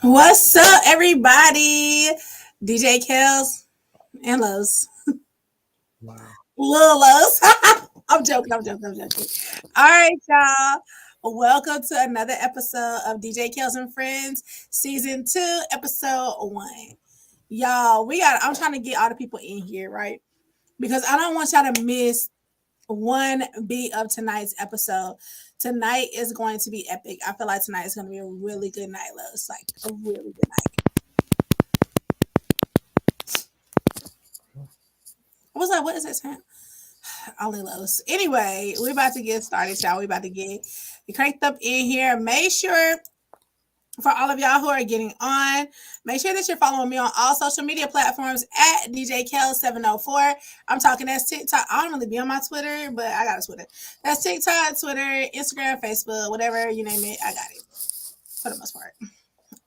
What's up, everybody? DJ Kels and Los. Wow. Lil Los. I'm joking. All right, y'all. Welcome to another episode of DJ Kels and Friends, Season 2, Episode 1. Y'all, I'm trying to get all the people in here, right? Because I don't want y'all to miss one beat of tonight's episode. Tonight is going to be epic. I feel like tonight is going to be a really good night, Los. Like, a really good night. I was like, what is that sound? Only Los. Anyway, we're about to get started, y'all. We're about to get cranked up in here. Make sure for all of y'all who are getting on, make sure that you're following me on all social media platforms at DJ Kel704. I'm talking that's TikTok. I don't really be on my Twitter, but I got a Twitter. That's TikTok, Twitter, Instagram, Facebook, whatever you name it, I got it for the most part.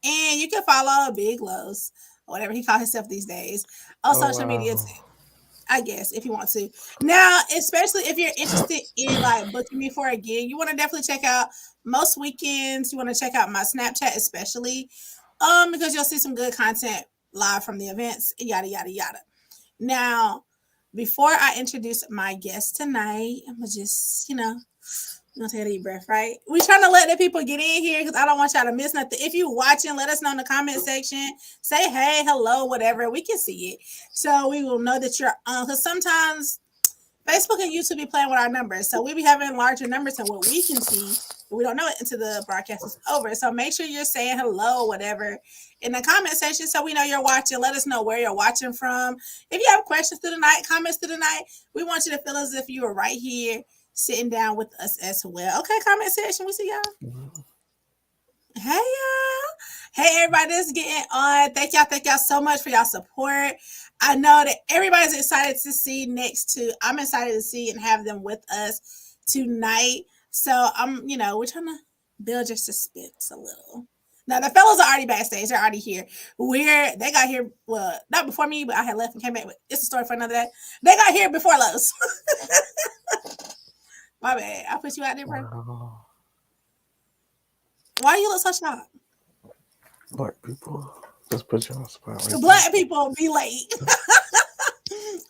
And you can follow Big Los, or whatever he calls himself these days, on social media too. I guess if you want to. Now, especially if you're interested in like booking me for a gig, you want to definitely check out most weekends. You want to check out my Snapchat, especially, because you'll see some good content live from the events, yada yada yada. Now, before I introduce my guest tonight, I'm gonna just I'm gonna take a deep breath, right? We're trying to let the people get in here because I don't want y'all to miss nothing. If you're watching, let us know in the comment section. Say hey, hello, whatever. We can see it. So we will know that you're on. Because sometimes Facebook and YouTube be playing with our numbers. So we be having larger numbers than what we can see. But we don't know it until the broadcast is over. So make sure you're saying hello, whatever, in the comment section so we know you're watching. Let us know where you're watching from. If you have questions through the night, comments through the night, we want you to feel as if you were right here sitting down with us as well. Okay, comment section. We see y'all. Hey y'all. Hey everybody that's getting on. Thank y'all so much for y'all support. I know that everybody's excited to see next to. I'm excited to see and have them with us tonight. So we're trying to build your suspense a little. Now the fellas are already backstage. They're already here. They got here. Well, not before me, but I had left and came back. But it's a story for another day. They got here before Los. My bad. I put you out there, bro. Wow. Why you look so shocked? Black people. Just put you on the spot. Right Black people be late.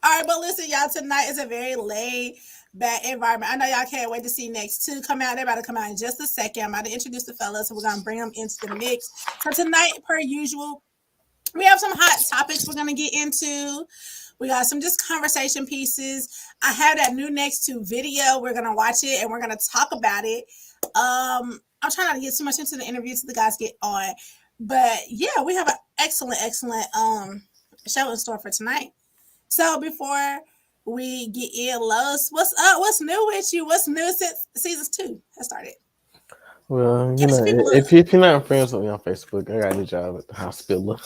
All right, but listen, y'all, tonight is a very laid back environment. I know y'all can't wait to see next two come out. They're about to come out in just a second. I'm about to introduce the fellas, so we're going to bring them into the mix. So tonight, per usual, we have some hot topics we're going to get into. We got some just conversation pieces. I have that new next to video. We're gonna watch it and we're gonna talk about it. I'm trying not to get too much into the interview so the guys get on. But yeah, we have an excellent show in store for tonight. So before we get in, Los, what's up? What's new with you? What's new since season 2 has started? Well, if you're not friends with me on Facebook, I got a new job at the hospital.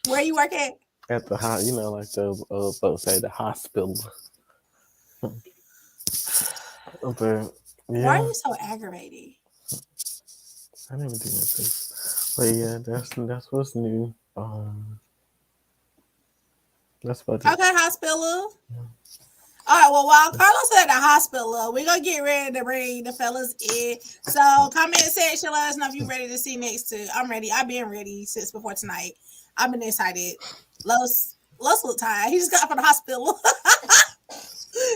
Where you work at? At the like the folks say, the hospital. But yeah, why are you so aggravating? I never do nothing. But yeah, that's what's new. That's about it. Okay, hospital. Yeah. All right, well, while Carlos at the hospital, we're going to get ready to bring the fellas in. So, comment section, let us know if you're ready to see next to. I'm ready. I've been ready since before tonight. I've been excited. Los look tired. He just got from the hospital.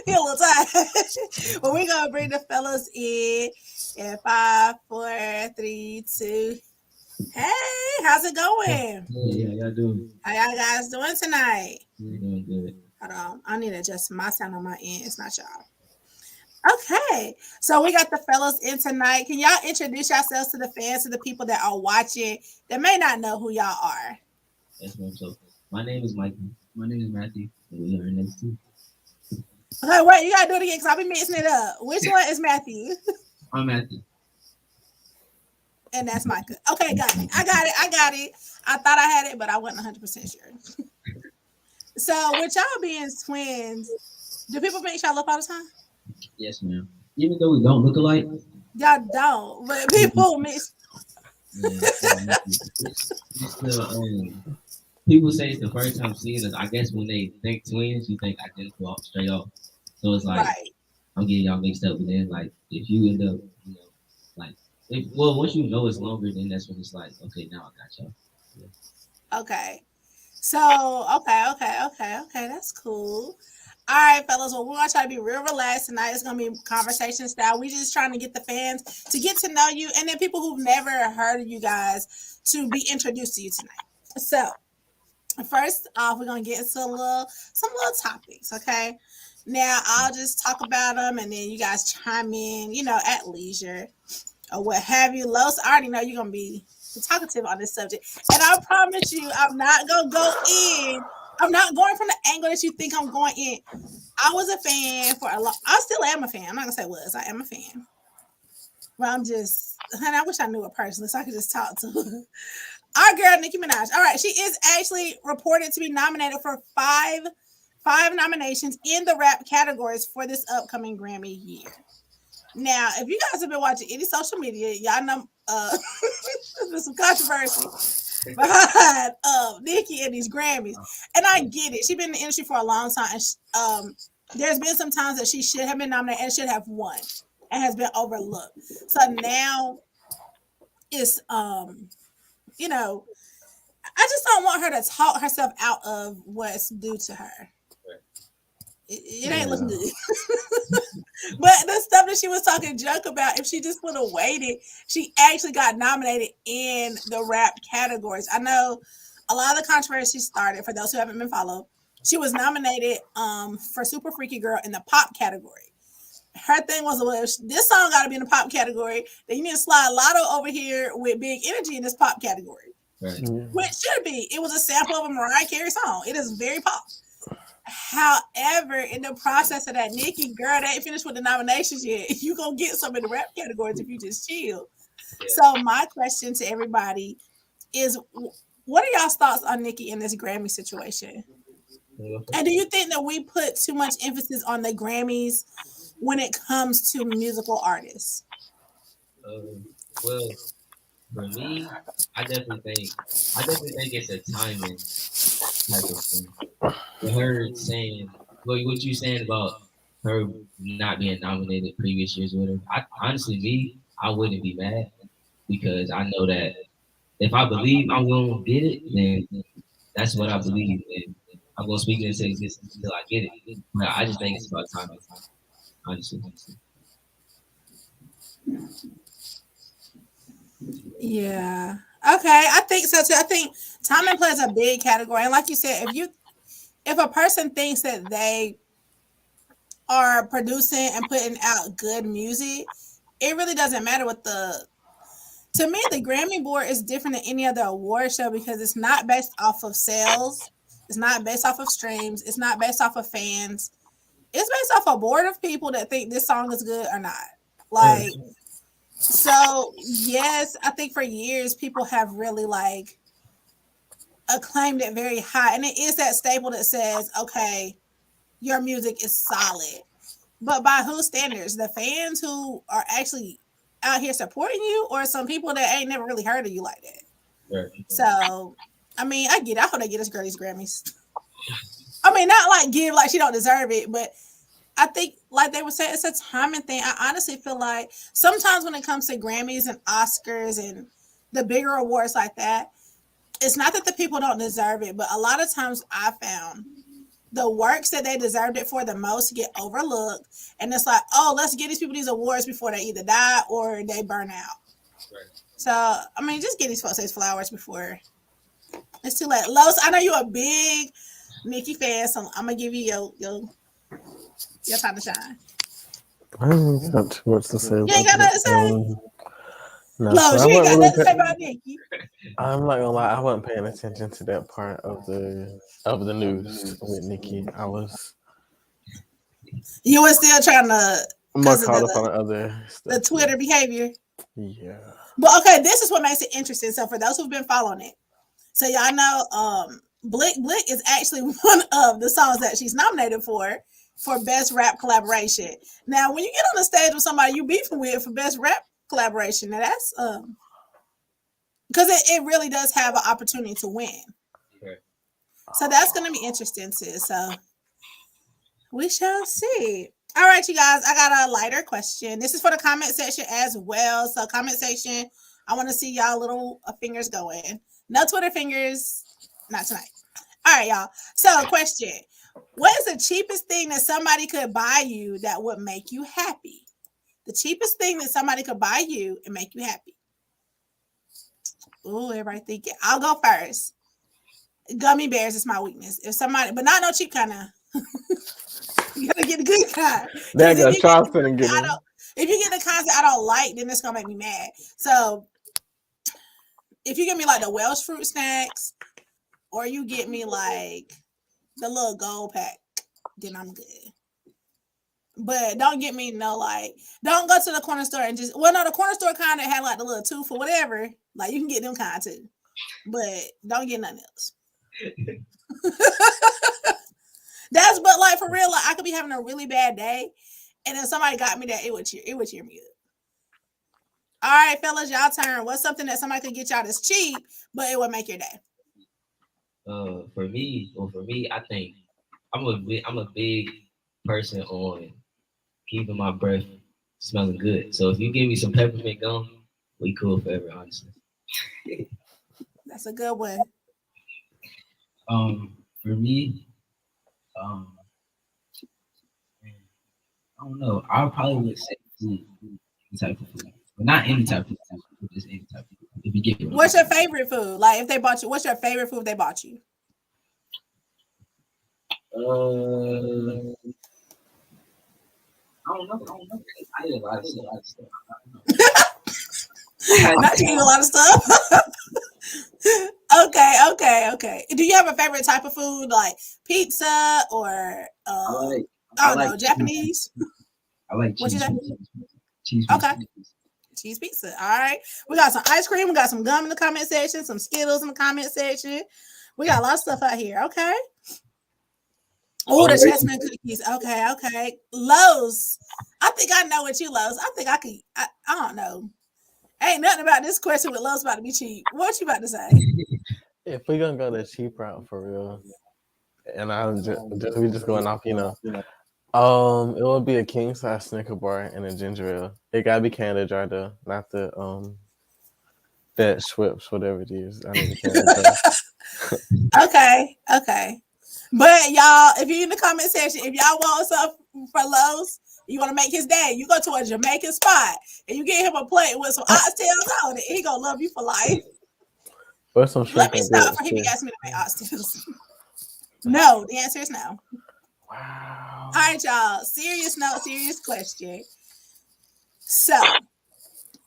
He a little tired. But we're going to bring the fellas in 5, 4, 3, 2. Hey, how's it going? Yeah, y'all doing? How y'all guys doing tonight? We're doing good. Hold on. I need to adjust my sound on my end. It's not y'all. Okay. So we got the fellas in tonight. Can y'all introduce yourselves to the fans, to the people that are watching that may not know who y'all are? Yes, ma'am. So my name is Mikey. My name is Matthew. And we are NX2. Okay, wait, you gotta do it again because I'll be mixing it up. Which one is Matthew? I'm Matthew. And that's Micah. Okay, got it. I got it. I thought I had it, but I wasn't 100% sure. So, with y'all being twins, do people make y'all up all the time? Yes, ma'am. Even though we don't look alike. Y'all don't, but people mix. Yeah, people say it's the first time seeing us. I guess when they think twins, you think identical straight off. So it's like, right. I'm getting y'all mixed up. But then, like, if you end up, like, Well, once you know it's longer, then that's when it's like, okay, now I got y'all. Yeah. Okay. So, okay. That's cool. All right, fellas. Well, we're gonna try to be real relaxed tonight. It's gonna be conversation style. We just trying to get the fans to get to know you, and then people who've never heard of you guys to be introduced to you tonight. So, first off, we're gonna get into some little topics. Okay. Now, I'll just talk about them, and then you guys chime in, at leisure or what have you. Los, I already know you're gonna be talkative on this subject, and I promise you, I'm not gonna go in. I'm not going from the angle that you think I'm going in. I was a fan for a long. I still am a fan. I'm not gonna say was. I am a fan, but I'm just. Honey, I wish I knew her personally so I could just talk to her. Our girl Nicki Minaj. All right, she is actually reported to be nominated for five nominations in the rap categories for this upcoming Grammy year. Now, if you guys have been watching any social media, y'all know there's some controversy behind Nicki and these Grammys, and I get it. She's been in the industry for a long time, and there's been some times that she should have been nominated and should have won, and has been overlooked. So now it's you know, I just don't want her to talk herself out of what's due to her. It ain't looking Yeah. good. But the stuff that she was talking junk about, if she just would have waited, she actually got nominated in the rap categories. I know a lot of the controversy started, for those who haven't been followed. She was nominated for Super Freaky Girl in the pop category. Her thing was, well, this song got to be in the pop category. Then you need to slide Lotto over here with Big Energy in this pop category, Right. Yeah. which should be. It was a sample of a Mariah Carey song. It is very pop. However, in the process of that, Nicki, girl, they ain't finished with the nominations yet. You gonna get some in the rap categories if you just chill. Yeah. So my question to everybody is, what are y'all's thoughts on Nicki in this Grammy situation? And do you think that we put too much emphasis on the Grammys when it comes to musical artists? Well, for me, I definitely think I definitely think it's a timing type of thing. With her saying, well, what you saying about her not being nominated previous years or whatever. Honestly, me, I wouldn't be mad because I know that if I believe I'm gonna get it, then that's what I believe, and I'm gonna speak it into existence until I get it. But I just think it's about timing, honestly. Yeah. Okay, I think so too. I think timing plays a big category. And like you said, if a person thinks that they are producing and putting out good music, it really doesn't matter what the to me the Grammy board is different than any other award show because it's not based off of sales, it's not based off of streams, it's not based off of fans. It's based off a board of people that think this song is good or not. Right. Like, so yes, I think for years people have really like acclaimed it very high. And it is that staple that says, okay, your music is solid. But by whose standards? The fans who are actually out here supporting you, or some people that ain't never really heard of you like that. Right. So, I mean, I get it. I hope they get us girl these Grammys. I mean, not like give like she don't deserve it, but I think like they would say it's a timing thing. I honestly feel like sometimes when it comes to Grammys and Oscars and the bigger awards like that, it's not that the people don't deserve it, but a lot of times I found the works that they deserved it for the most get overlooked. And it's like, oh, let's give these people these awards before they either die or they burn out. Right. So, I mean, just give these folks these flowers before it's too late. Los, I know you're a big Nicki fan, so I'm going to give you your time to shine. I don't got too much to say You ain't about got nothing it. to say? No, so Los, I you ain't wasn't got really. nothing to say about Nicki. I'm not gonna lie, I wasn't paying attention to that part of the news with Nikki. I was You were still trying to, more because of caught up on the other the stuff. Twitter behavior. Yeah. But okay, this is what makes it interesting. So for those who've been following it, so y'all know Blick Blick is actually one of the songs that she's nominated for best rap collaboration. Now, when you get on the stage with somebody you beefing with for best rap collaboration, now that's because it really does have an opportunity to win. Right. So that's gonna be interesting too. So we shall see. All right, you guys, I got a lighter question. This is for the comment section as well. So, comment section, I want to see y'all little fingers going. No Twitter fingers, not tonight. All right, y'all. So, question: what is the cheapest thing that somebody could buy you that would make you happy? The cheapest thing that somebody could buy you and make you happy. Ooh, everybody thinking. I'll go first. Gummy bears is my weakness. If somebody, but not no cheap kind of. You gotta get the good kind. That Because got Charleston and get I him. don't, if you get the kinds that I don't like, then it's gonna make me mad. So if you give me like the Welsh fruit snacks, or you get me like the little gold pack, then I'm good. But don't get me no like, don't go to the corner store and just, well, no, the corner store kind of had like the little tooth or whatever. Like you can get them kind too, but don't get nothing else. That's, but like for real, like I could be having a really bad day, and then somebody got me that, it would cheer me up. All right, fellas, y'all turn. What's something that somebody could get y'all that's cheap, but it would make your day? For me, I think I'm a big person on keeping my breath smelling good. So if you give me some peppermint gum, we cool forever, honestly. That's a good one. For me, um, I don't know. I probably would say food, any type of food, but not any type of food, just any type of food. If you get what I'm What's your saying. favorite food? Like if they bought you, what's your favorite food they bought you? Uh, I don't know. I don't know. I eat a lot of stuff. Not you eat a lot of stuff. Okay. Do you have a favorite type of food, like pizza or I like I I don't like know, Japanese? I like What you cheese say? pizza. Cheese Okay, pizza. cheese pizza. All right, we got some ice cream. We got some gum in the comment section. Some Skittles in the comment section. We got a lot of stuff out here. Okay. Oh, the Oh, chestnut cookies. Okay. Lowe's. I think I know what you Lowe's. I think I could. I don't know. Ain't nothing about this question with Lowe's about to be cheap. What you about to say? If we gonna go the cheap route for real, and we just going off, it would be a king size Snicker bar and a ginger ale. It gotta be Canada Dry though, not the that Schweppes, whatever it is. I need the Canada Dry. Okay. But y'all, if you're in the comment section, if y'all want something for Lowe's, you want to make his day, you go to a Jamaican spot and you get him a plate with some oxtails on it. He gonna love you for life. Or some Let shrimp me and stop grits for he too. be asking me to make oxtails. No, the answer is no. Wow. All right, y'all. Serious note, serious question. So,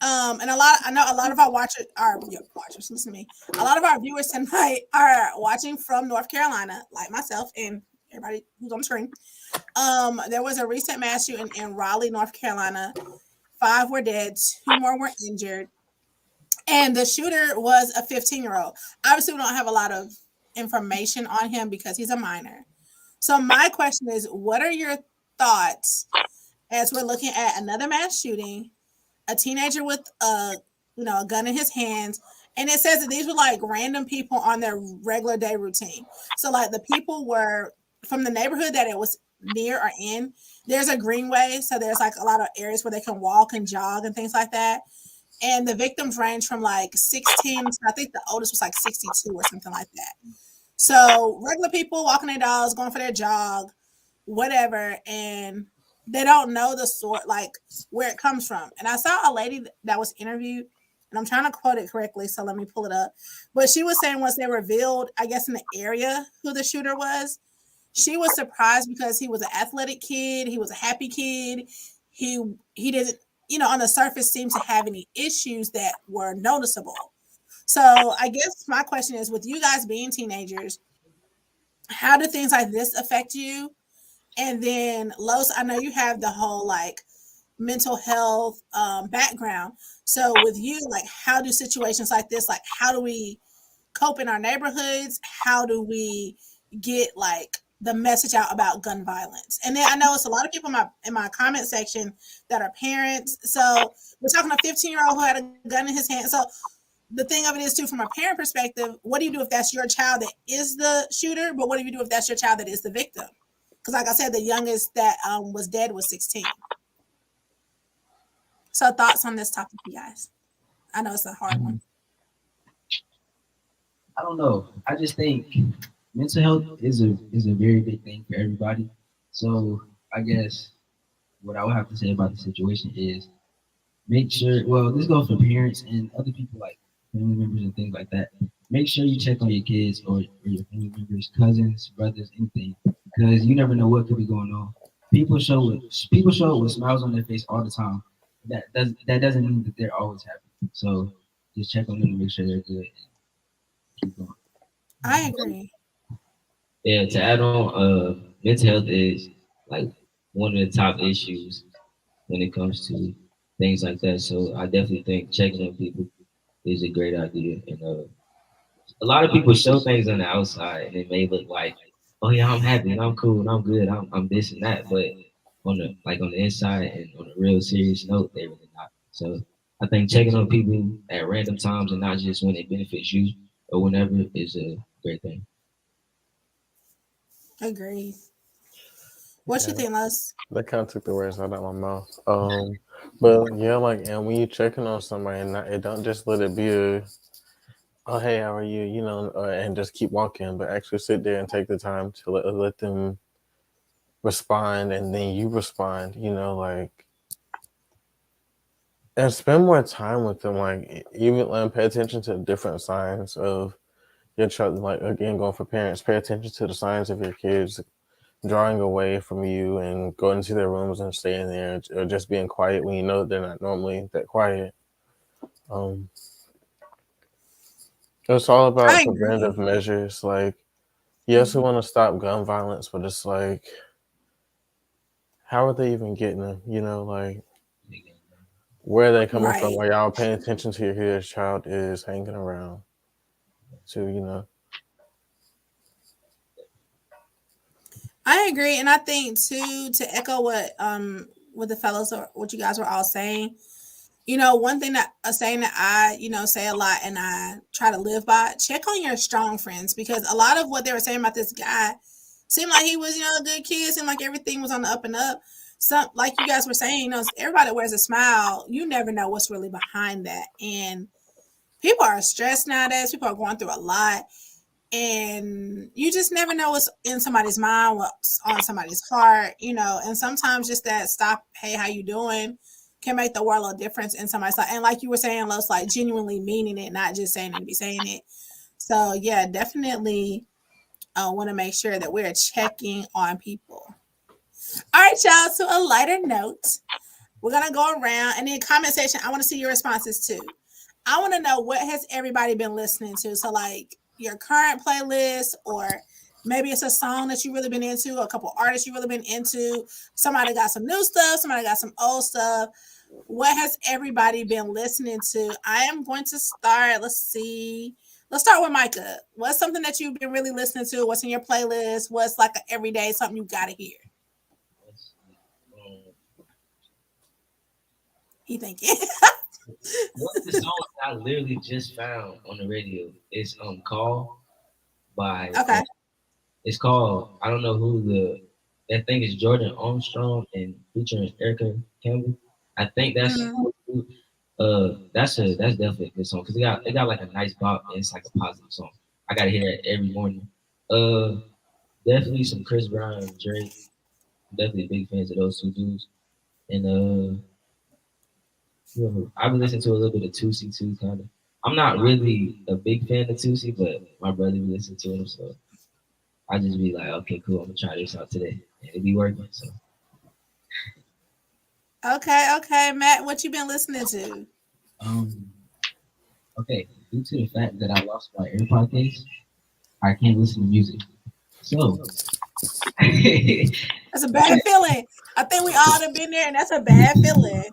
and I know a lot of our watchers, listen to me. A lot of our viewers tonight are watching from North Carolina, like myself and everybody who's on the screen. There was a recent mass shooting in Raleigh, North Carolina. 5 were dead, 2 more were injured, and the shooter was a 15-year-old. Obviously, we don't have a lot of information on him because he's a minor. So my question is, what are your thoughts as we're looking at another mass shooting, a teenager with a gun in his hands, and it says that these were like random people on their regular day routine. So like the people were from the neighborhood that it was near or in. There's a greenway, so there's like a lot of areas where they can walk and jog and things like that. And the victims range from like 16 to, I think the oldest was like 62 or something like that. So regular people walking their dogs, going for their jog, whatever, and they don't know the sort, like where it comes from. And I saw a lady that was interviewed, and I'm trying to quote it correctly, so let me pull it up. But she was saying once they revealed, I guess in the area who the shooter was, she was surprised because he was an athletic kid, he was a happy kid. He didn't, on the surface seem to have any issues that were noticeable. So I guess my question is, with you guys being teenagers, how do things like this affect you? And then Los, I know you have the whole like mental health background. So with you, like how do situations like this, like how do we cope in our neighborhoods? How do we get like the message out about gun violence? And then I know it's a lot of people in my comment section that are parents. So we're talking a 15-year-old who had a gun in his hand. So the thing of it is too, from a parent perspective, what do you do if that's your child that is the shooter? But what do you do if that's your child that is the victim? Because, like I said, the youngest that was dead was 16. So, thoughts on this topic, you guys? I know it's a hard one. I don't know. I just think mental health is a very big thing for everybody. So I guess what I would have to say about the situation is make sure. Well, this goes for parents and other people like family members and things like that. Make sure you check on your kids or your family members, cousins, brothers, anything, because you never know what could be going on. People show up with smiles on their face all the time. That doesn't mean that they're always happy. So just check on them to make sure they're good and keep going. I agree. Yeah, to add on, mental health is like one of the top issues when it comes to things like that. So I definitely think checking on people is a great idea. And a lot of people show things on the outside and it may look like, oh yeah, I'm happy and I'm cool and I'm good, I'm this and that. But on the inside and on a real serious note, they really not. So I think checking on people at random times and not just when it benefits you or whenever is a great thing. Agree. What you Yeah, think, Les? that kind of took the words out of my mouth. But yeah, like, and when you checking on somebody, and not, it don't just let it be a, oh hey, how are you, and just keep walking, but actually sit there and take the time to let them respond, and then you respond. Like, and spend more time with them. Like, even pay attention to different signs of your child. Like, again, going for parents, pay attention to the signs of your kids drawing away from you and going into their rooms and staying there, or just being quiet when you know they're not normally that quiet. Um, it's all about I agree. preventative measures. Like, yes, we want to stop gun violence, but it's like, how are they even getting them? Like, where are they coming from? Right. Are y'all paying attention to who your child is hanging around? To I agree. And I think too, to echo what the fellows or what you guys were all saying, one thing that a saying that I, say a lot and I try to live by, check on your strong friends, because a lot of what they were saying about this guy seemed like he was, a good kid, seemed like everything was on the up and up. Some, like you guys were saying, everybody wears a smile. You never know what's really behind that. And people are stressed nowadays. People are going through a lot. And you just never know what's in somebody's mind, what's on somebody's heart, and sometimes just that stop, hey, how you doing, can make the world of difference in somebody's life. And like you were saying, Los, like genuinely meaning it, not just saying it to be saying it. So yeah, definitely want to make sure that we're checking on people. All right, y'all, to a lighter note, we're gonna go around, and in the comment section, I want to see your responses too. I want to know, what has everybody been listening to? So like your current playlist, or maybe it's a song that you really been into, a couple artists you really been into. Somebody got some new stuff, somebody got some old stuff. What has everybody been listening to? I am going to start. Let's see. Let's start with Micah. What's something that you've been really listening to? What's in your playlist? What's like an everyday something you gotta hear? Um, He thinking. One of the songs I literally just found on the radio is "Call" by Okay. it's called, I don't know who that thing is, Jordan Armstrong and featuring Erica Campbell. I think Mm-hmm. that's definitely a good song because it got like a nice bop and it's like a positive song. I gotta hear it every morning. Uh, Definitely some Chris Brown and Drake. Definitely big fans of those two dudes. And I've been listening to a little bit of Tusi too, kind of. I'm not really a big fan of Tusi, but my brother be listening to him, so I just be like, okay, cool, I'm gonna try this out today, and it be working. So, Okay, okay, Matt, what you been listening to? um, okay, due to the fact that I lost my AirPod case, I can't listen to music. So, That's a bad feeling. I think we all have been there, and that's a bad feeling.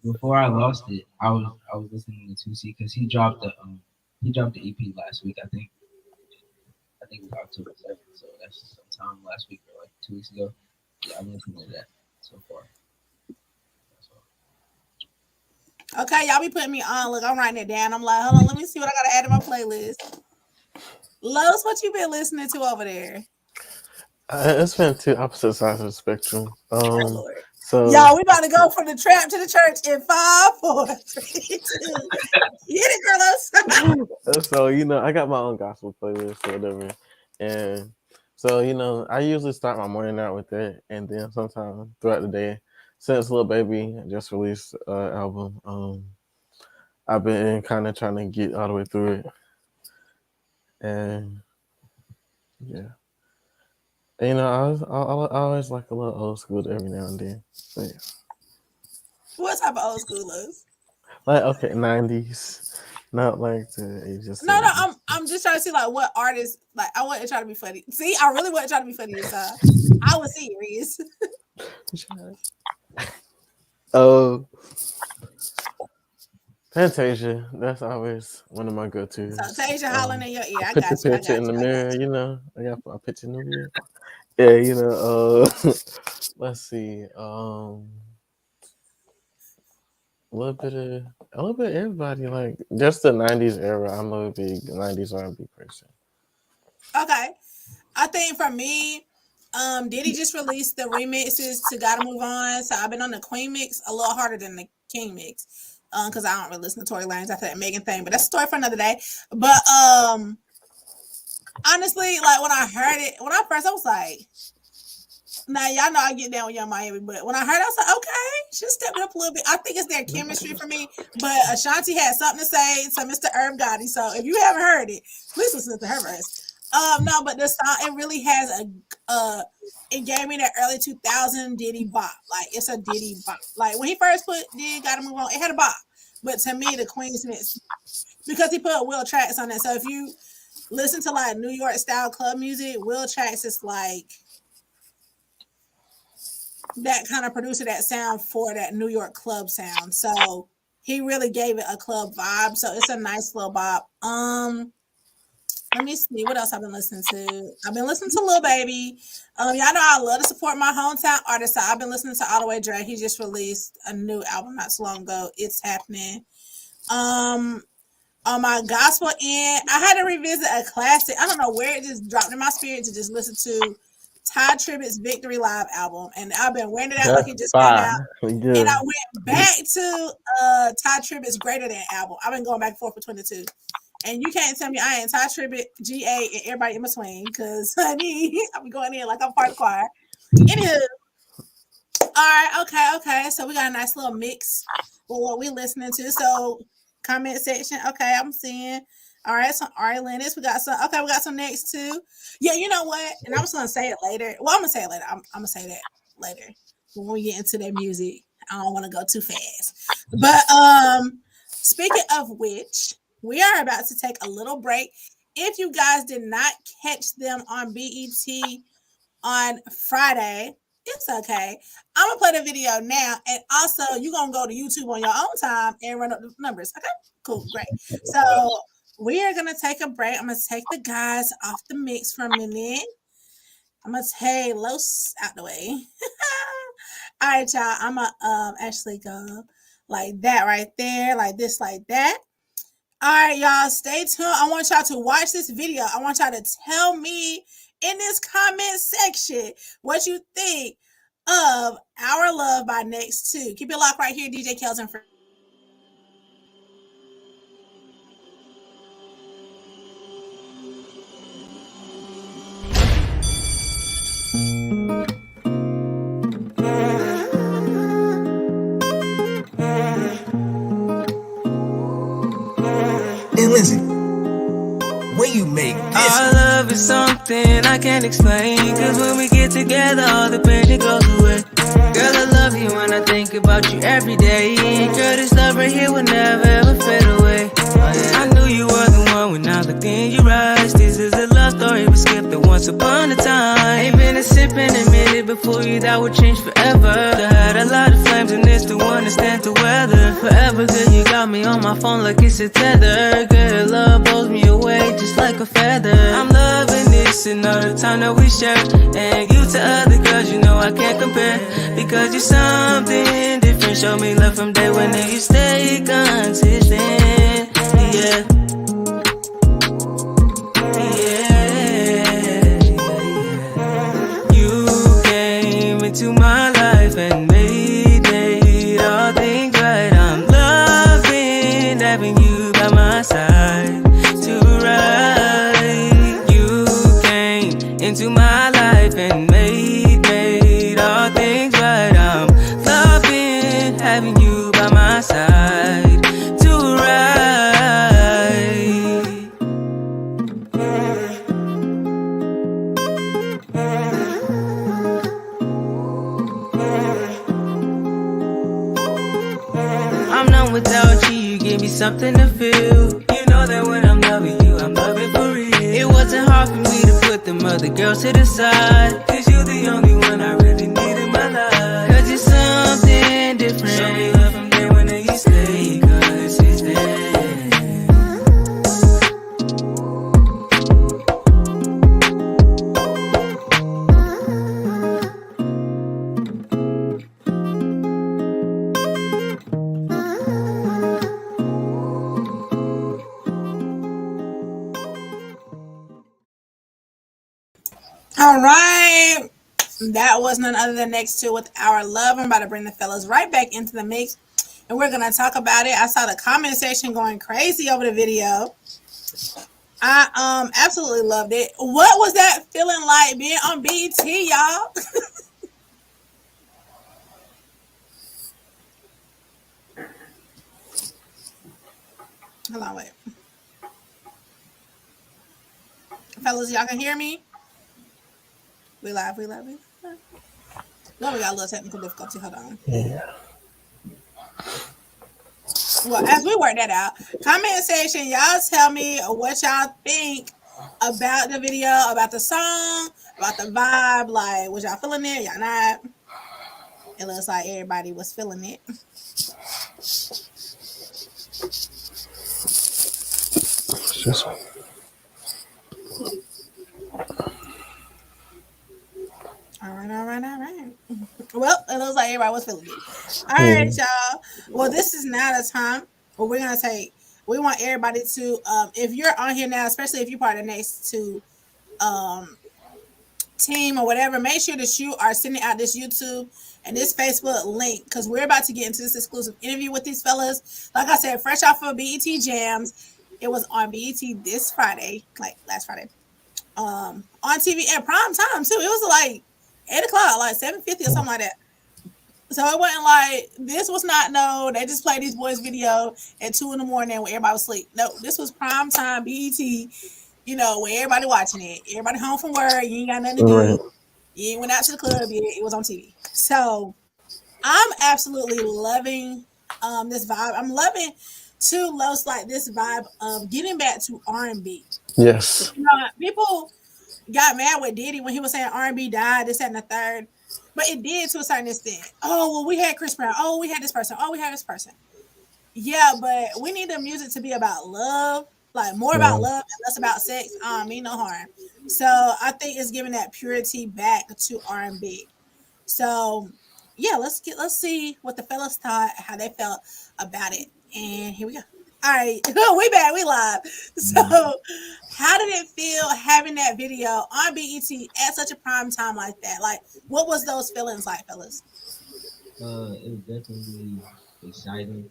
before I lost it, I was listening to Tusi because he dropped the EP last week. I think it was October 7th, so that's sometime last week or like 2 weeks ago. Yeah, I'm listening to that so far. That's all. Okay, y'all be putting me on. Look, I'm writing it down. I'm like, hold on, let me see what I gotta add to my playlist. Los, what you been listening to over there? It's been two opposite sides of the spectrum. Oh, Lord. So Y'all, we about to go from the trap to the church in 5, 4, 3, 2. Get it, Carlos. so I got my own gospel playlist or whatever, and so I usually start my morning out with it, and then sometime throughout the day. Since Lil Baby just released an album, I've been kind of trying to get all the way through it, and yeah. And, I always like a little old school every now and then. So, yeah. What type of old school is? Like, okay, 90s, not like the ages. No, I'm just trying to see like what artists like. I wasn't trying to be funny. See, I really wasn't trying to be funny this time. I was serious. Oh, Fantasia. That's always one of my go-tos. So Tasia hollering in your ear. I put got the you. picture in the mirror. I got my picture in the mirror. Yeah, let's see. A little bit of everybody, like just the 90s era. I'm a big 90s R&B person. Okay. I think for me, Diddy just released the remixes to Gotta Move On. So I've been on the Queen mix a little harder than the King mix. Because I don't really listen to Tory Lanez after that Megan thing, but that's a story for another day. But honestly, like when I heard it, I was like, now y'all know I get down with Young Miami, but when I heard it, I was like, okay, just step it up a little bit. I think it's their chemistry for me. But Ashanti had something to say to Mr. Irv Gotti. So if you haven't heard it, please listen to her verse. No, but the song, it really has it gave me that early 2000 Diddy bop. Like it's a Diddy bop. Like when he first put Diddy Gotta Move On, it had a bop. But to me, the Queen's mix, because he put Will Tracks on it. So if you listen to like New York style club music, Will Tracks is like that kind of producer that sound for that New York club sound. So he really gave it a club vibe. So it's a nice little bop. Let me see what else I've been listening to. I've been listening to Lil Baby. Y'all know I love to support my hometown artists. So I've been listening to All the Way Dre. He just released a new album not so long ago. It's happening. On my gospel end, I had to revisit a classic. I don't know where it just dropped in my spirit to just listen to Ty Tribbett's Victory Live album, and I've been wearing it out like it just came out. Yeah. And I went back to Ty Tribbett's Greater Than album. I've been going back and forth between the two. And you can't tell me I ain't Ty Tribbett, GA, and everybody in between, because honey, I'm going in like I'm part of the choir. Anywho, all right, okay. So we got a nice little mix with what we listening to. So comment section, okay, I'm seeing. All right, some Ari Lennox. We got some next too. Yeah, you know what? And I was gonna say it later. Well, I'm gonna say it later. I'm gonna say that later when we get into that music. I don't want to go too fast. But speaking of which, we are about to take a little break. If you guys did not catch them on BET on Friday, it's okay. I'm gonna play the video now, and also you're gonna go to YouTube on your own time and run up the numbers. Okay, cool, great. So we are gonna take a break. I'm gonna take the guys off the mix for a minute. I'm gonna take Los out the way. All right, y'all. I'm gonna actually go like that right there, like this, like that. All right, y'all, stay tuned. I want y'all to watch this video. I want y'all to tell me in this comment section what you think of Our Love by NX2. Keep it locked right here, DJ Kels and Friends. Hey, listen. When you make this, our love is something I can't explain. Cause when we get together, all the pain it goes away. Girl, I love you and I think about you every day. Girl, this love right here will never ever fade away. I knew you were the one when I looked in your eyes. This is a love story we skipped the once upon a time. Ain't been a sip in a minute before you that would change forever. I had a lot of flames and it's the one that stand to weather. Forever, girl, you got me on my phone like it's a tether. Girl, love blows me away just like a feather. I'm loving this another time that we share. And you to other girls, you know I can't compare. Because you're something different. Show me love from day one and you stay consistent. Yeah. without you, you give me something to feel. You know that when I'm loving you, I'm loving for real. It wasn't hard for me to put them other girls to the side, cause you're the only one I really need in my life. Cause you're something different. Show me love from day when you stay, cause it's there. All right. That was none other than next to with our love. I'm about to bring the fellas right back into the mix and we're gonna talk about it. I saw the comment section going crazy over the video. I absolutely loved it. What was that feeling like being on BET, y'all? Hold on, wait. Fellas, y'all can hear me? We live, we live, we live. No, we got a little technical difficulty. Hold on. Yeah. Well, as we work that out, comment section, y'all tell me what y'all think about the video, about the song, about the vibe. Like, was y'all feeling it? Y'all not? It looks like everybody was feeling it. Just All right, all right, all right. Well, it looks like everybody was feeling it. All right, yeah. y'all. Well, this is now the time where we're gonna take. We want everybody to, if you're on here now, especially if you're part of the next two team or whatever, make sure that you are sending out this YouTube and this Facebook link because we're about to get into this exclusive interview with these fellas. Like I said, fresh off of BET Jams, it was on BET this Friday, like last Friday, on TV at prime time too. It was like 8 o'clock, like 7:50 or something like that. So it wasn't like this was not no. They just played these boys' video at 2 in the morning when everybody was asleep. No, this was prime time BET. You know, where everybody watching it, everybody home from work, you ain't got nothing to Right. do, you ain't went out to the club yet, it was on TV. So I'm absolutely loving this vibe. I'm loving too Los like this vibe of getting back to R&B. Yes. You know, people got mad with Diddy when he was saying R&B died, this, that, and the third. But it did to a certain extent. Oh, well, we had Chris Brown. Oh, we had this person. Oh, we had this person. Yeah, but we need the music to be about love, like more about Yeah. love and less about sex. Mean no harm. So I think it's giving that purity back to R&B. So yeah, let's see what the fellas thought, how they felt about it, and here we go. All right, we back, we live. So, how did it feel having that video on BET at such a prime time like that? Like, what was those feelings like, fellas? It was definitely exciting.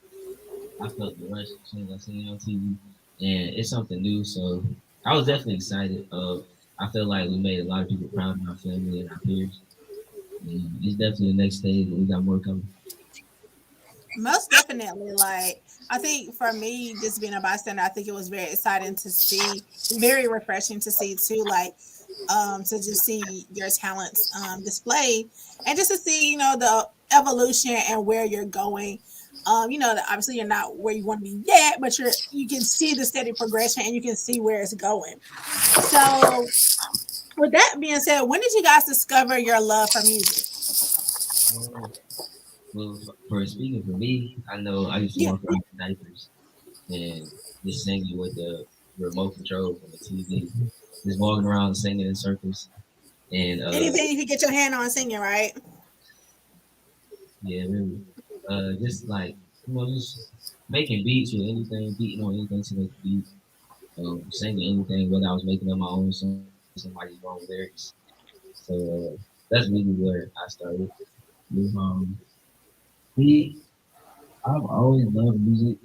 I felt the rush as soon as I seen it on TV, and it's something new. So I was definitely excited. I feel like we made a lot of people proud of our family and our peers. And it's definitely the next stage, but we got more coming. Most definitely. Like, I think for me, just being a bystander, I think it was very exciting to see, very refreshing to see too. Like, to just see your talents displayed, and just to see, you know, the evolution and where you're going. You know, that obviously you're not where you want to be yet, but you can see the steady progression and you can see where it's going. So, with that being said, when did you guys discover your love for music? Uh, well, for speaking for me, I know I used to Yeah. walk around in diapers and just singing with the remote control from the TV, just walking around singing in circles. And Anything you could get your hand on singing, right? yeah, really, just like just making beats with anything, beating on anything to make a beat, singing anything, whether I was making up my own song, somebody's wrong lyrics. So that's really where I started. With, me, I've always loved music.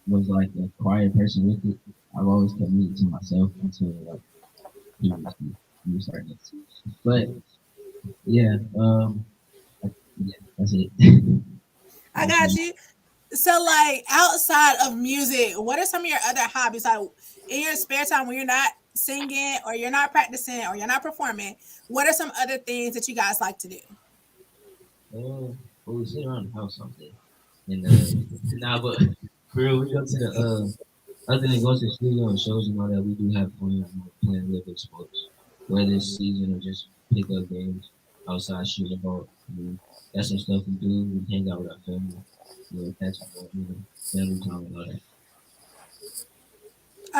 Was like a quiet person with it. I've always kept music to myself until like previously you started. But yeah, yeah, that's it. I got you. So, like, outside of music, what are some of your other hobbies? Like, in your spare time when you're not singing or you're not practicing or you're not performing, what are some other things that you guys like to do? Well, we sit around the house all day. And nah, but for real, we go to the other than going to the studio and shows and all that, we do have fun, playing a little bit of sports, whether it's season or just pick up games outside shooting the ball. That's some stuff we do. We hang out with our family, catch a ball, family time and all that.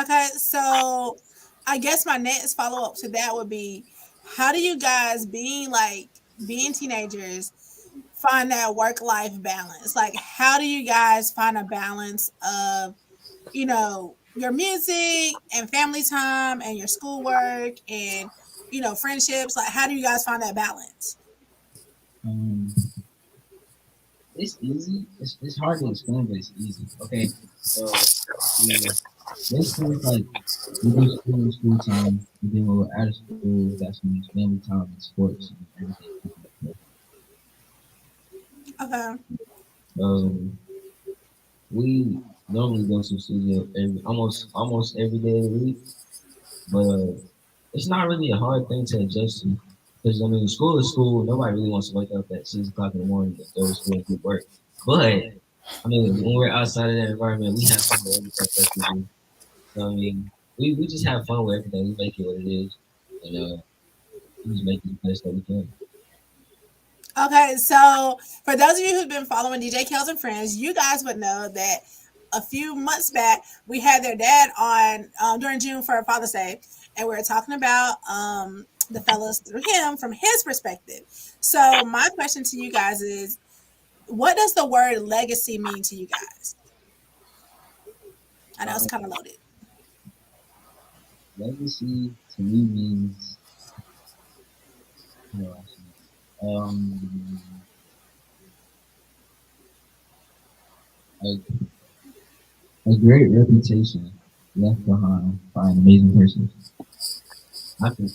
Okay, so I guess my next follow up to that would be, how do you guys, being teenagers, find that work life balance? Like, how do you guys find a balance of, your music and family time and your schoolwork and, friendships? Like, how do you guys find that balance? Um, it's easy. It's hard to explain, but it's easy. Okay, so yeah, basically it's like we do school and school time, and then when we're out of school, we got some family time and sports and everything. Okay. Um, we normally go to the studio almost every day of the week, but it's not really a hard thing to adjust to. Because I mean, school is school. Nobody really wants to wake up at 6 o'clock in the morning to go to school and do work. But I mean, when we're outside of that environment, we have fun with everything that we do. So I mean, we just have fun with everything. We make it what it is, and we just make it the best that we can. Okay, so for those of you who've been following DJ Kels and Friends, you guys would know that a few months back we had their dad on during June for Father's Day, and we were talking about the fellas through him from his perspective. So my question to you guys is, what does the word legacy mean to you guys? I know it's Um, kind of loaded. Legacy to me means how do I say it? A, a great reputation left behind by an amazing person. I think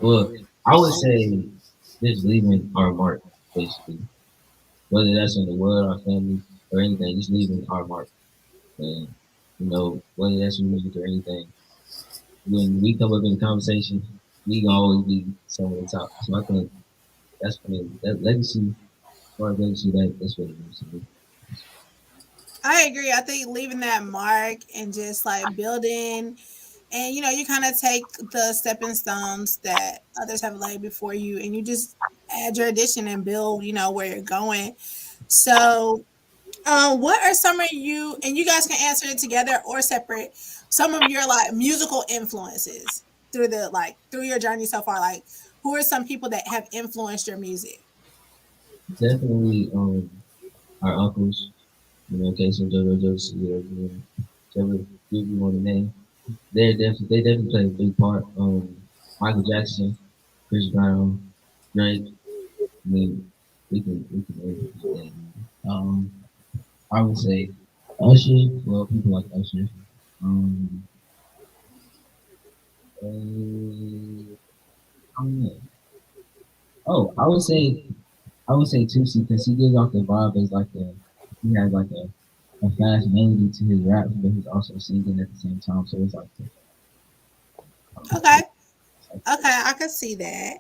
well, I would say just leaving our mark, basically. Whether that's in the world, our family, or anything, just leaving our mark. And, whether that's music or anything, when we come up in a conversation, we gonna always be some of the top. So I think that's for me. That legacy, or legacy, that's what it means to me. I agree. I think leaving that mark and just like building, and you kind of take the stepping stones that others have laid before you, and you just add your addition and build, where you're going. So, what are some of you, and you guys can answer it together or separate, some of your like musical influences through your journey so far? Like, who are some people that have influenced your music? Definitely, our uncles, Kels and Los, whichever group you want to name. They definitely play a big part. Michael Jackson, Chris Brown, Drake. I mean, we can name everything. I would say Usher. Well, people like Usher. Um, I don't know. Oh, I would say Tusi because he gives off the vibe as like he has like a fast melody to his raps, but he's also singing at the same time. So it's like Okay, it's like okay, I can see that.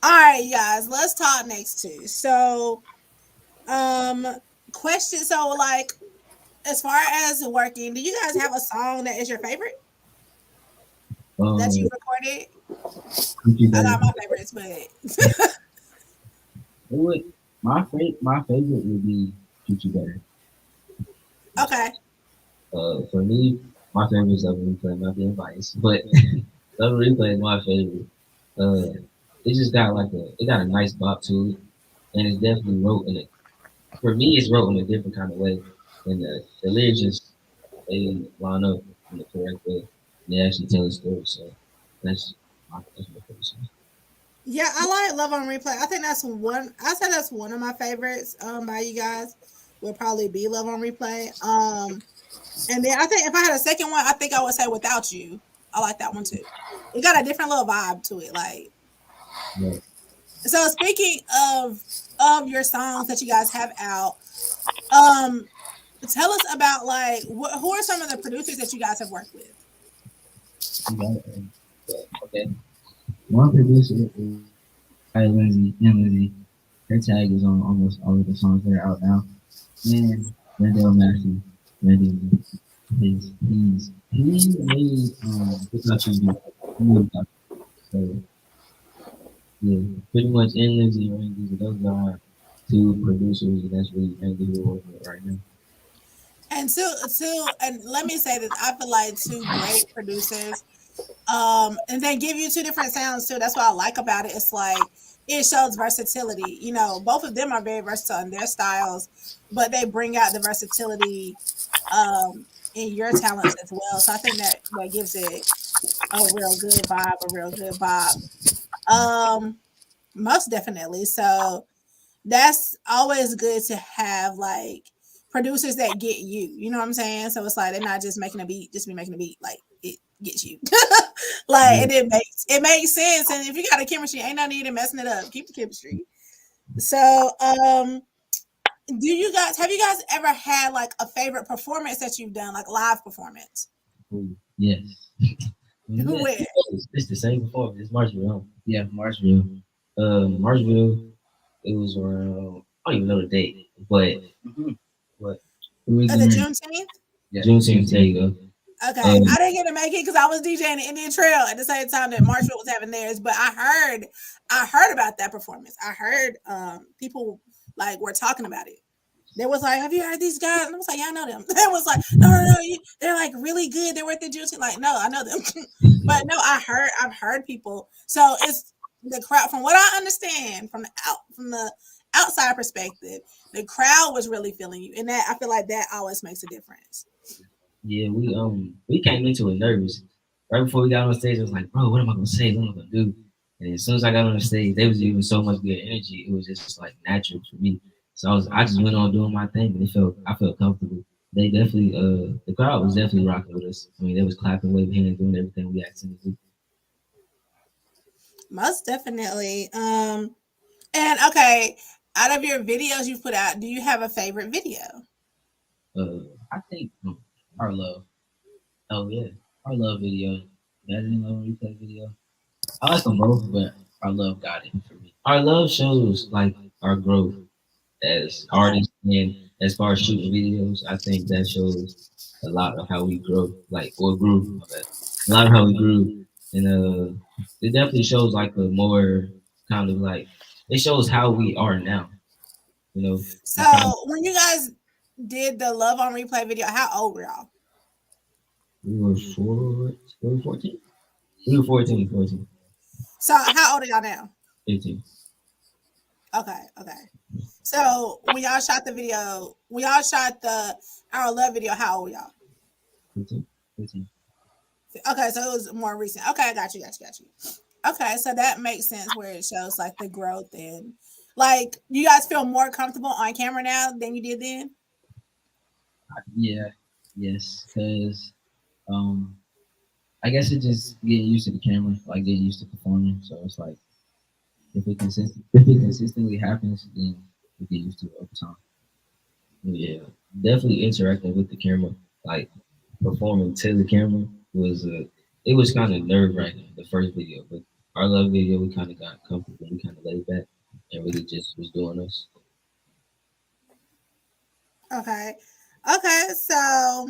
All right, guys, let's talk next too. So, um, question. So, like, as far as working, do you guys have a song that is your favorite that um, you've recorded? Gucci I got Better. my favorites, but It would my favorite would be Gucci Better. okay, For me, my favorite is Love and Replay, not being biased, but Love and Replay is my favorite. Uh, it just got it got a nice bop to it, and it's definitely wrote in it. For me, it's wrote in a different kind of way, and the lyrics just they line up in the correct way. And they actually tell a story, so that's my favorite song. yeah, I like Love on Replay. I think that's one. I said that's one of my favorites. By you guys would probably be Love on Replay. And then I think if I had a second one, I think I would say Without You. I like that one too. It got a different little vibe to it. Like, Yeah, so speaking of your songs that you guys have out, um, tell us about like who are some of the producers that you guys have worked with? you got it. Okay. One producer is Lindsay, and Lindsay. Her tag is on almost all of the songs that are out now. Man, Randall Massey, Randy, he made without you, he made Without You. So yeah, pretty much endless and Randy. Those are two producers, and that's really Randy who are working with right now. And let me say this, I feel like two great producers. And they give you two different sounds too. That's what I like about it. It's like it shows versatility. You know, both of them are very versatile in their styles, but they bring out the versatility in your talents as well. So I think that gives it a real good vibe, a real good vibe. Um, Most definitely. So that's always good to have like producers that get you. You know what I'm saying? So it's like they're not just making a beat, just be making a beat. Like it gets you. Like Yeah, and it makes sense. And if you got a chemistry, ain't no need in messing it up. Keep the chemistry. So do you guys have you guys ever had like a favorite performance that you've done, like live performance? ooh, yes. Yeah, Where? it's the same before. It's Marshville. Yeah, Marshville. Marshville. It was around. I don't even know the date, but what? It was The in Juneteenth? Juneteenth. There you go. Okay, Um, I didn't get to make it because I was DJing the Indian Trail at the same time that Marshall was having theirs. But I heard about that performance. I heard people like were talking about it. They was like, "Have you heard these guys?" And I was like, "Yeah, I know them." They was like, "No, no, no, they're like really good. They were at the Juneteenth." Like, no, I know them, but no, I've heard people. So it's the crowd. From what I understand, from the outside perspective, the crowd was really feeling you, and that I feel like that always makes a difference. yeah, we came into it nervous. Right before we got on stage, I was like, bro, what am I gonna say? What am I gonna do? And as soon as I got on the stage, there was even so much good energy. It was just like natural for me. So I just went on doing my thing, and I felt comfortable. They definitely the crowd was definitely rocking with us. I mean, they was clapping, waving hands, doing everything we asked them to do. Most definitely. And okay, out of your videos you put out, do you have a favorite video? I think our love. Oh yeah, our love video. Imagine love replay video. I like them both, but our love got it for me. Our love shows like our growth as Okay. artists, and as far as shooting videos, I think that shows a lot of how we grow, like or grew. My bad. A lot of how we grew, and it definitely shows like a more kind of like it shows how we are now. You know, So it's kind of when you guys did the Love on Replay video, how old were y'all? we were 14. We were 14, 14, So how old are y'all now? 15, Okay, okay. So when y'all shot the Our Love video, how old were y'all? 15, 15. Okay, so it was more recent. Okay, I got you, got you, got you. Okay, so that makes sense where it shows like the growth and like you guys feel more comfortable on camera now than you did then? Yeah, yes, because um, I guess it's just getting used to the camera, like getting used to performing. So it's like if it consistently happens, then we get used to it over time. But yeah, definitely interacting with the camera, like performing to the camera was it was kind of nerve wracking the first video, but our love video we kind of got comfortable, we kind of laid back, and really just was doing us. Okay. Okay, so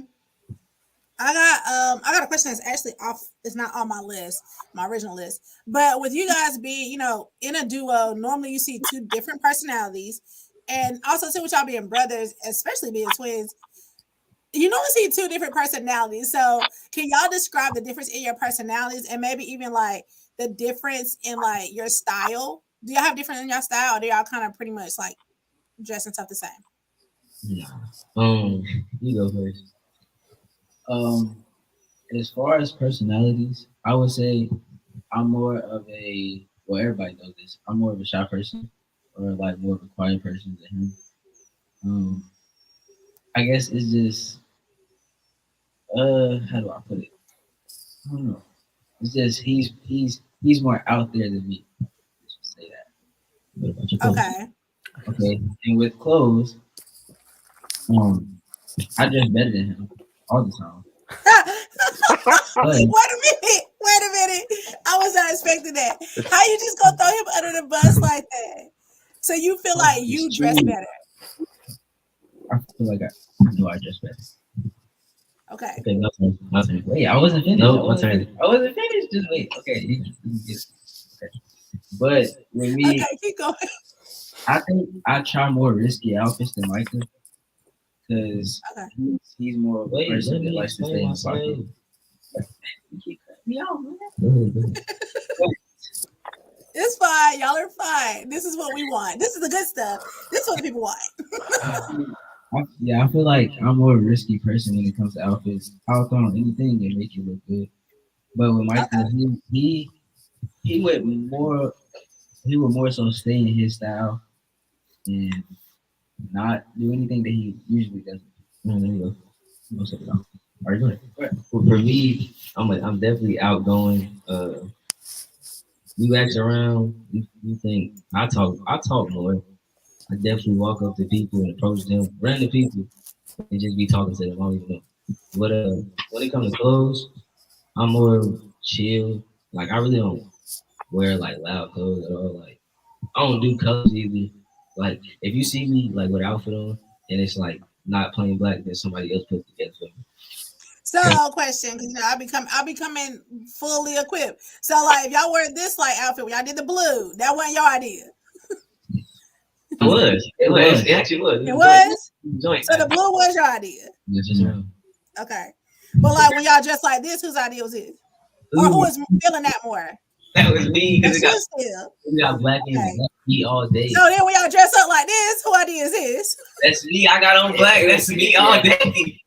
I got a question that's actually off. It's not on my list, my original list. But with you guys being, in a duo, normally you see two different personalities, and also too with y'all being brothers, especially being twins, you normally see two different personalities. So can y'all describe the difference in your personalities and maybe even like the difference in like your style? Do y'all have different in your style, or do y'all kind of pretty much like dressing stuff the same? Nah. You go first. Um, as far as personalities, I would say I'm more of a well, everybody knows this. I'm more of a shy person, or like more of a quiet person than him. Um, I guess it's just how do I put it? I don't know. It's just he's more out there than me. Let's just say that. What about your clothes? Okay. Okay, and with clothes, um, I dress better than him all the time. But Wait a minute. Wait a minute. I was not expecting that. How you just gonna throw him under the bus like that? So you feel like you it's dress true. better. feel like I know I dress better. Okay. Okay, my turn. Wait, I wasn't finished. No, my turn. I wasn't finished. Just wait. Okay, okay. But with me, Okay, keep going. I think I try more risky outfits than Micah because Okay. he's more of a person that likes to stay in the pocket. You keep cutting me off, man. It's fine. Y'all are fine. This is what we want. This is the good stuff. This is what the people want. I feel like I'm more of a risky person when it comes to outfits. I'll throw on anything and make you look good. But with Micah, he went more. He would more so stay in his style and not do anything that he usually doesn't. There you go. Most of it off. All right, go ahead. Well, for me, I'm definitely outgoing. You ask around, you think I talk more. I definitely walk up to people and approach them, random people, and just be talking to them. I don't even know. But when it comes to clothes, I'm more chill. Like I really don't wear like loud clothes at all. Like I don't do colors either. Like if you see me like with an outfit on and it's like not plain black, then somebody else put it together for me. So, question, because I becoming fully equipped. So, like, if y'all wear this like outfit, when y'all did the blue, that wasn't your idea. It actually was. It was. Joint. So the blue was your idea. Okay, but like when y'all dressed like this, whose idea was it? Or who is feeling that more? That was me because it got black and me all day. So then when y'all dress up like this, who idea is this? That's me. I got on black. That's me all day.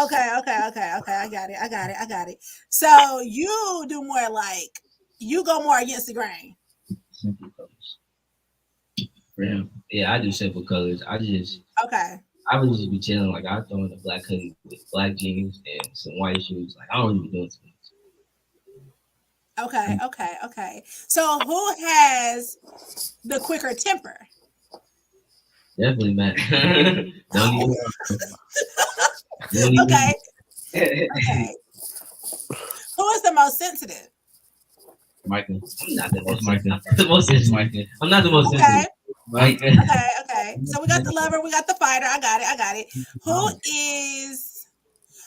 Okay. I got it. So you do more like you go more against the grain. Simple colors. Yeah, I do simple colors. I would just be chilling. Like I throw in a black hoodie with black jeans and some white shoes. Like I don't really be doing too much. Okay. So who has the quicker temper? Definitely, Matt. Okay. Who is the most sensitive? Michael. I'm not the most Michael. The most sensitive. Michael. I'm not the most sensitive. Okay. So we got the lover, we got the fighter. I got it. Who is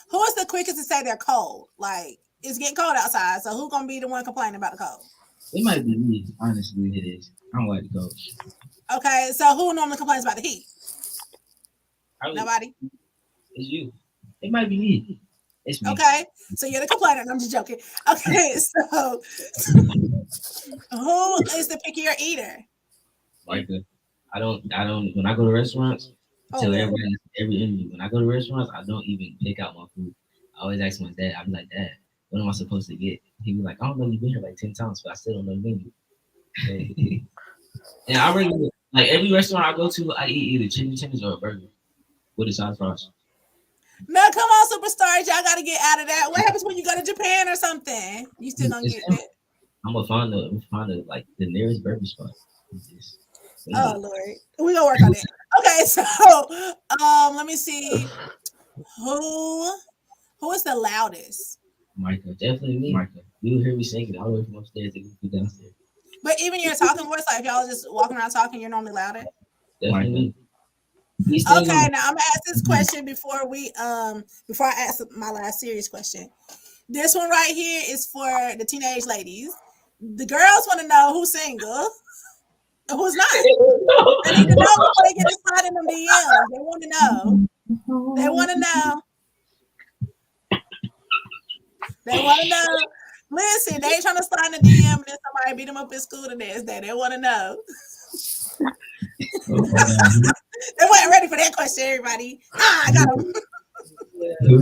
the quickest to say they're cold? Like it's getting cold outside, so who's gonna be the one complaining about the cold? It might be me. Honestly, it is. I don't like the cold. Okay, so who normally complains about the heat? Nobody. It's you. It might be me. It's me. Okay, so you're the complainer. I'm just joking. Okay, so who is the pickier eater? Micah. I don't. When I go to restaurants, tell everybody every interview. When I go to restaurants, I don't even pick out my food. I always ask my dad. I'm like, Dad, what am I supposed to get? He be like, I don't know. You've been here like 10 times, but I still don't know the menu. And I really like every restaurant I go to. I eat either chicken tenders or a burger with a side fries. No, come on, superstars. Y'all got to get out of that. What happens when you go to Japan or something? You still gonna get it? I'm gonna find like the nearest burger spot. Oh Lord, we gonna work on it. Okay, so let me see who is the loudest. Micah, definitely me. Micah, you'll hear me singing all the way from upstairs to downstairs. But even your talking voice, like if y'all just walking around talking, you're normally louder. Definitely. Okay, now I'm gonna ask this question before I ask my last serious question. This one right here is for the teenage ladies. The girls want to know who's single. Who's not? They need to know before they get inside in them DMs. They want to know. They want to know. Listen, they ain't trying to slide in the DM and then somebody beat them up in school the next day. They want to know. They weren't ready for that question, everybody. I got them. You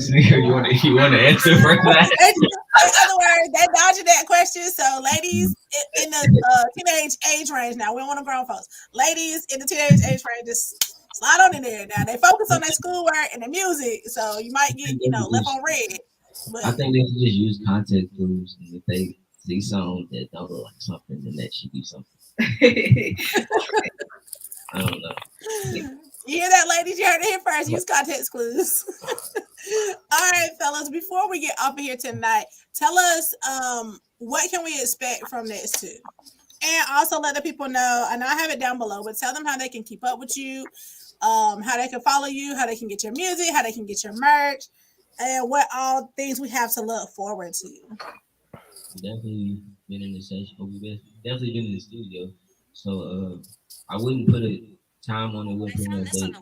want to answer first? In other words, they're dodging that question. So, ladies in the teenage age range, now we don't want to grown folks. Ladies in the teenage age range, just slide on in there. Now they focus on their schoolwork and their music, so you might get left on red. But I think they should just use context clues, and if they see something that don't look like something, then that should be something. I don't know. You hear that, ladies? You heard it here first. Use context clues. All right, fellas. Before we get up here tonight, tell us what can we expect from Next 2? And also let the people know, I know I have it down below, but tell them how they can keep up with you, how they can follow you, how they can get your music, how they can get your merch, and what all things we have to look forward to. Definitely been in the session. We definitely been in the studio. So I wouldn't put a time on it. Wouldn't put no date,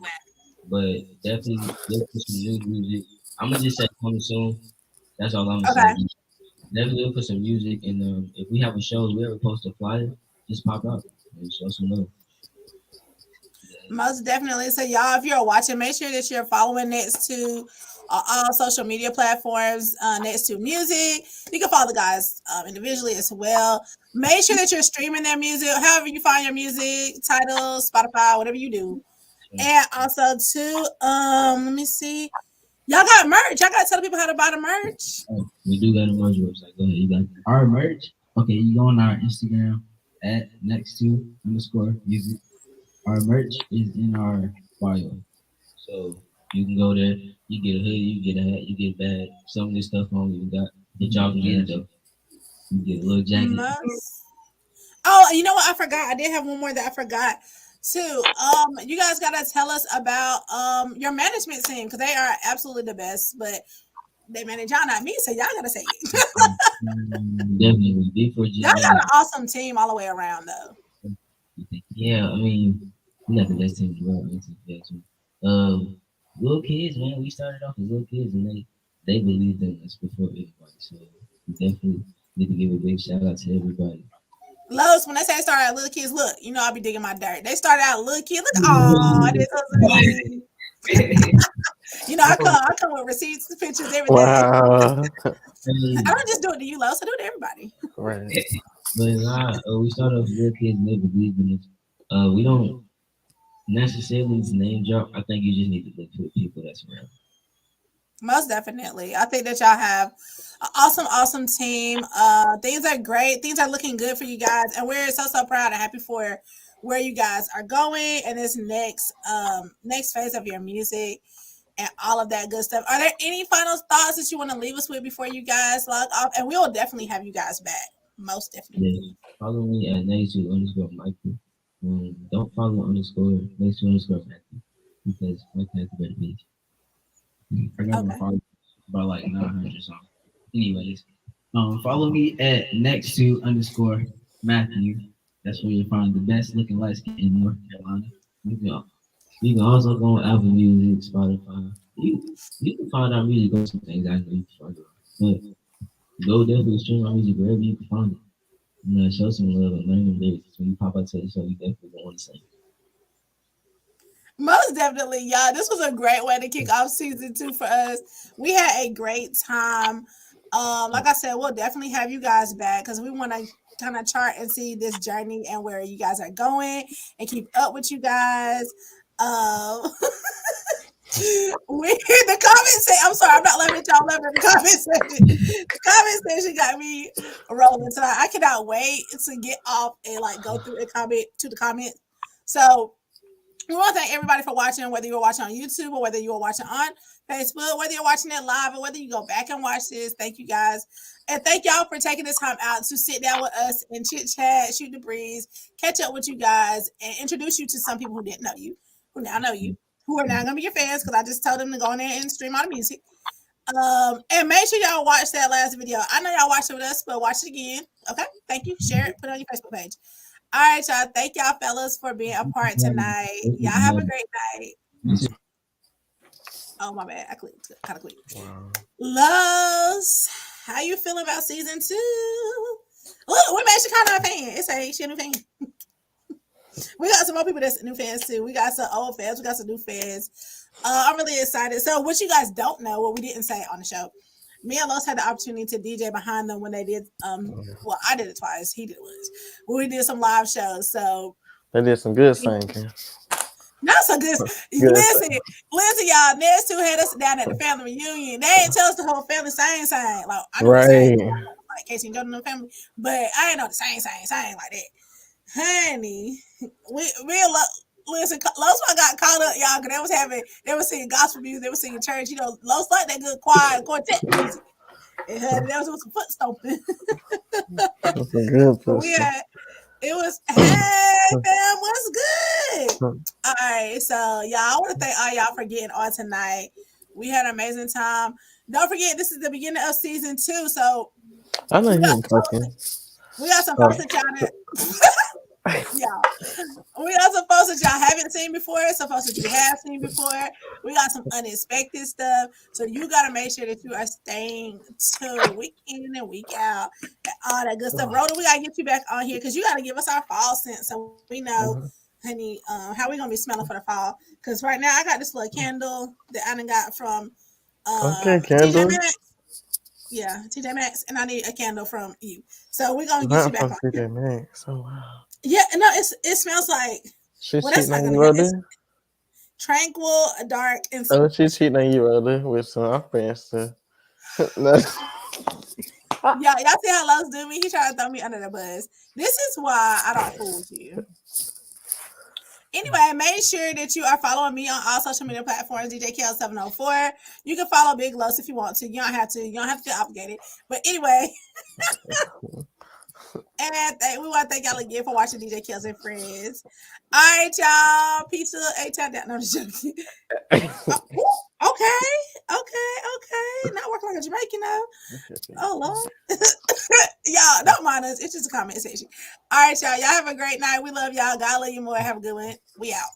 but definitely look for some new music. I'm gonna just say coming soon. That's all I'm gonna say. Okay. Definitely look for some music, and if we have a show, if we ever post a flyer, just pop out and show some love. Most definitely. So, y'all, if you're watching, make sure that you're following Next to all social media platforms, Next to Music. You can follow the guys individually as well. Make sure that you're streaming their music, however you find your music, Tidal, Spotify, whatever you do. And also, too, let me see. Y'all got merch. Y'all got to tell people how to buy the merch. Oh, we do got a merch website. Go ahead, you got our merch. Okay, you go on our Instagram at next2_music. Our merch is in our bio. So you can go there, you get a hoodie, you get a hat, you get a bag. Some of this stuff only we got that y'all can get though. You get a little jacket. Most. Oh, you know what? I forgot. I did have one more that I forgot too. You guys gotta tell us about your management team because they are absolutely the best, but they manage y'all, not me, so y'all gotta say it. Definitely big for Y'all got an awesome team all the way around though. Yeah, I mean, we got the best team in the world. Little kids, man. We started off as little kids, and they believed in us before everybody. So we definitely need to give a big shout out to everybody. Los, when they say start out little kids, look, you know I'll be digging my dirt. They started out little kids. Look, oh, this so sweet. You know, I come with receipts, pictures, everything. Wow. I don't just do it to you, Los. I do it to everybody. Right. But we started off as little kids, and they believed in us. We don't necessarily need to name drop. I think you just need to look for the people that's around. Most definitely. I think that y'all have an awesome team. Things are great. Things are looking good for you guys. And we're so proud and happy for where you guys are going and this next phase of your music and all of that good stuff. Are there any final thoughts that you want to leave us with before you guys log off? And we will definitely have you guys back. Most definitely. Yeah. Follow me at next2_Michael. Don't follow next2_Matthew because Mike has a better page. I got my followers by like 900 or something. Anyways, follow me at next2_Matthew. That's where you'll find the best looking light skin in North Carolina. You can also go on Apple Music, Spotify. You can find our music on some things I know you can find it. But go definitely stream our music wherever you can find it. Show some love and learn the lyrics. When you pop out to the show, you definitely don't want to sing. Most definitely, y'all. This was a great way to kick off season 2 for us. We had a great time. Like I said, we'll definitely have you guys back because we want to kind of chart and see this journey and where you guys are going and keep up with you guys. We the comment section. I'm sorry, I'm not letting y'all love in the comment section. The comment section got me rolling tonight. I cannot wait to get off and like go through and comment to the comments. So we want to thank everybody for watching, whether you're watching on YouTube or whether you're watching on Facebook, whether you're watching it live or whether you go back and watch this. Thank you guys. And thank y'all for taking this time out to sit down with us and chit chat, shoot the breeze, catch up with you guys, and introduce you to some people who didn't know you, who now know you, who are now going to be your fans because I just told them to go in there and stream all the music. And make sure y'all watch that last video. I know y'all watched it with us, but watch it again. Okay? Thank you. Share it. Put it on your Facebook page. All right, y'all. Thank y'all, fellas, for being a part tonight. Y'all have a great night. Oh, my bad. I clicked. Kind of clicked. Wow. Los, how you feeling about season 2? Look, we made Chicago a fan. It's she a new fan. We got some more people that's new fans, too. We got some old fans. We got some new fans. I'm really excited. So what you guys don't know, what we didn't say on the show, me and Los had the opportunity to DJ behind them when they did, well, I did it twice. He did it once. When we did some live shows. So they did some good singing. Not so good. Listen, y'all. Next 2 had us down at the family reunion. They ain't tell us the whole family sang. Like I know right. Like Casey and Jordan and the family, but I ain't know the sang like that. Honey, we listen. Los got caught up, y'all, because they was singing gospel music, they were singing church. You know, Los like that good choir quartet music. And honey, there was some foot stomping. That's a good person. It was, hey fam, what's good? All right. So y'all, I want to thank all y'all for getting on tonight. We had an amazing time. Don't forget, this is the beginning of season 2. So I know we you got ain't talking. some Oh. folks that y'all yeah. We got some folks that y'all haven't seen before, some folks that you have seen before. We got some unexpected stuff. So you got to make sure that you are staying tuned week in and week out and all that good stuff. Rhoda, we got to get you back on here because you got to give us our fall scent so we know, honey, how we going to be smelling for the fall. Because right now I got this little candle that I done got from Okay, TJ candles. Maxx. Yeah, TJ Maxx. And I need a candle from you. So we're going to get you Not back from on here. TJ Maxx. Oh wow. Yeah, no, it smells like She's that's cheating not on gonna you, hit. It's Rhoda? tranquil, dark, and Oh, she's cheating on you, Rhoda, with some of our friends too. No. y'all see how Los do me? He tried to throw me under the bus. This is why I don't fool with you. Anyway, make sure that you are following me on all social media platforms, DJ Kels704. You can follow Big Los if you want to. You don't have to. You don't have to feel obligated. But anyway, and we want to thank y'all again for watching DJ Kels and Friends. All right, y'all. Pizza, A-Town down. No, I'm just joking. Okay. Not working like a Jamaican though. Oh Lord. Y'all don't mind us. It's just a comment section. All right, y'all. Y'all have a great night. We love y'all. God love you more. Have a good one. We out.